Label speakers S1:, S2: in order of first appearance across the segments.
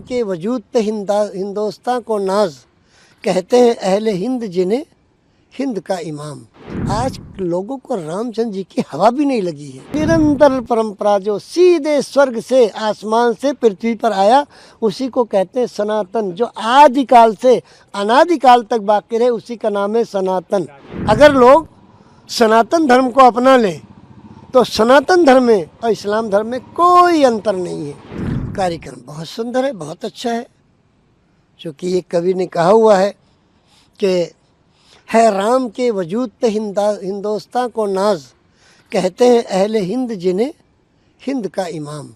S1: के वजूद पे हिंदुस्तान को नाज, कहते हैं अहले हिंद जिन्हें हिंद का इमाम। आज लोगों को रामचंद्र जी की हवा भी नहीं लगी है। निरंतर परंपरा जो सीधे स्वर्ग से आसमान से पृथ्वी पर आया, उसी को कहते हैं सनातन। जो आदिकाल से अनादिकाल तक बाकी रहे, उसी का नाम है सनातन। अगर लोग सनातन धर्म को अपना लें तो सनातन धर्म में और इस्लाम धर्म में कोई अंतर नहीं है। कार्यक्रम बहुत सुंदर है, बहुत अच्छा है। क्योंकि एक कवि ने कहा हुआ है कि है राम के वजूद पे हिंदुस्तान को नाज, कहते हैं अहले हिंद जिन्हें हिंद का इमाम।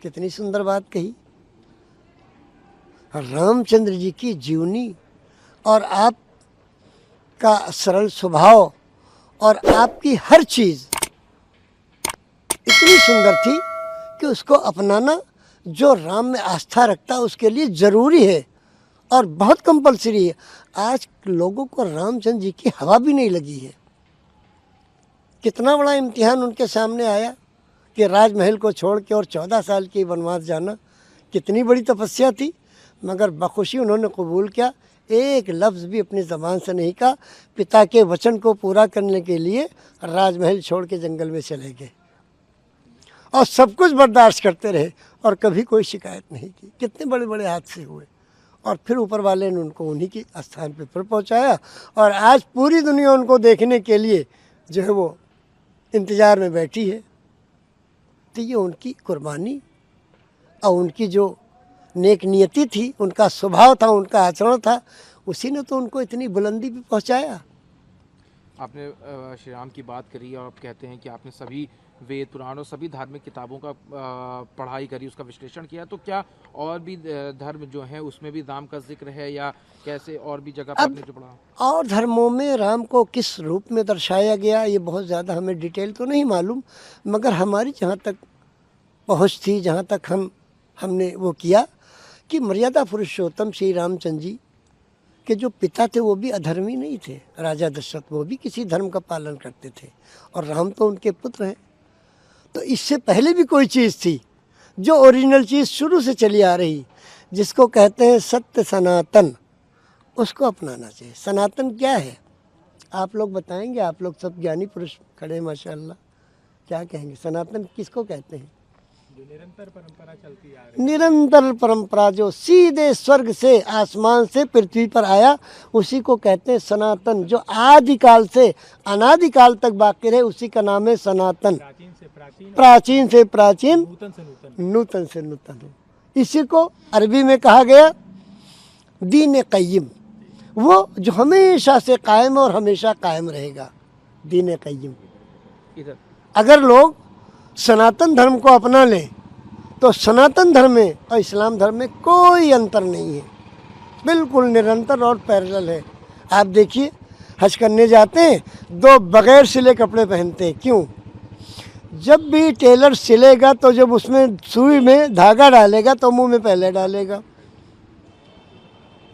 S1: कितनी सुंदर बात कही। रामचंद्र जी की जीवनी और आप का सरल स्वभाव और आपकी हर चीज़ इतनी सुंदर थी कि उसको अपनाना जो राम में आस्था रखता है उसके लिए ज़रूरी है और बहुत कंपलसरी है। आज लोगों को रामचंद्र जी की हवा भी नहीं लगी है। कितना बड़ा इम्तिहान उनके सामने आया कि राजमहल को छोड़ के और 14 साल की वनवास जाना, कितनी बड़ी तपस्या थी। मगर बखुशी उन्होंने कबूल किया, एक लफ्ज़ भी अपनी ज़बान से नहीं कहा। पिता के वचन को पूरा करने के लिए राजमहल छोड़ के जंगल में चले गए और सब कुछ बर्दाश्त करते रहे और कभी कोई शिकायत नहीं की। कितने बड़े बड़े हादसे हुए और फिर ऊपर वाले ने उनको उन्हीं की स्थान पर फिर पहुँचाया और आज पूरी दुनिया उनको देखने के लिए जो है वो इंतज़ार में बैठी है। तो ये उनकी कुर्बानी और उनकी जो नेक नियति थी, उनका स्वभाव था, उनका आचरण था, उसी ने तो उनको इतनी बुलंदी पे पहुंचाया।
S2: आपने श्री राम की बात करी और आप कहते हैं कि आपने सभी वेद पुराण और सभी धार्मिक किताबों का पढ़ाई करी, उसका विश्लेषण किया। तो क्या और भी धर्म जो है उसमें भी राम का जिक्र है या कैसे और भी जगह पर आपने जो पढ़ा?
S1: और धर्मों में राम को किस रूप में दर्शाया गया ये बहुत ज़्यादा हमें डिटेल तो नहीं मालूम, मगर हमारी जहाँ तक पहुँच थी, जहाँ तक हमने वो किया कि मर्यादा पुरुषोत्तम श्री रामचंद्र जी के जो पिता थे वो भी अधर्मी नहीं थे। राजा दशरथ वो भी किसी धर्म का पालन करते थे और राम तो उनके पुत्र हैं। तो इससे पहले भी कोई चीज़ थी जो ओरिजिनल चीज़ शुरू से चली आ रही, जिसको कहते हैं सत्य सनातन, उसको अपनाना चाहिए। सनातन क्या है आप लोग बताएंगे? आप लोग सब ज्ञानी पुरुष खड़े हैं माशाअल्लाह, क्या कहेंगे? सनातन किसको कहते हैं?
S3: जो निरंतर परंपरा चलती आ रही,
S1: निरंतर परंपरा जो सीधे स्वर्ग से आसमान से पृथ्वी पर आया, उसी को कहते हैं सनातन। जो आदिकाल से अनादिकाल तक बाकी रहे, उसी का नाम है सनातन।
S3: प्राचीन से प्राचीन,
S1: प्राचीन से प्राचीन,
S3: नूतन से नूतन,
S1: नूतन से नूतन है। इसी को अरबी में कहा गया दीन क़य्यिम, वो जो हमेशा से कायम और हमेशा कायम रहेगा, दीन क़य्यिम।
S2: इधर
S1: अगर लोग सनातन धर्म को अपना लें तो सनातन धर्म में और इस्लाम धर्म में कोई अंतर नहीं है, बिल्कुल निरंतर और पैरेलल है। आप देखिए हज करने जाते हैं, दो बगैर सिले कपड़े पहनते हैं। क्यों? जब भी टेलर सिलेगा तो जब उसमें सुई में धागा डालेगा तो मुंह में पहले डालेगा।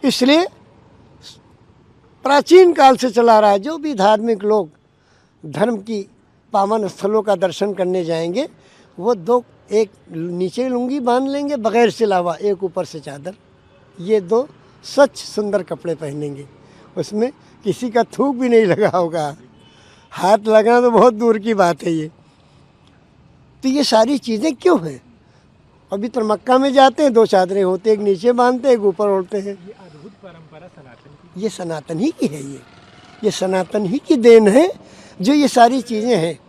S1: इसलिए प्राचीन काल से चला रहा है। जो भी धार्मिक लोग धर्म की पावन स्थलों का दर्शन करने जाएंगे, वो दो, एक नीचे लुंगी बांध लेंगे बगैर सिलावा, एक ऊपर से चादर, ये दो सच सुंदर कपड़े पहनेंगे। उसमें किसी का थूक भी नहीं लगा होगा, हाथ लगना तो बहुत दूर की बात है। ये तो ये सारी चीज़ें क्यों हैं? अभी तो मक्का में जाते हैं, दो चादरें होते, एक नीचे बांधते हैं, एक ऊपर ओढ़ते हैं।
S3: ये अद्भुत परंपरा सनातन की,
S1: ये सनातन ही की है। ये सनातन ही की देन है जो ये सारी चीज़ें हैं।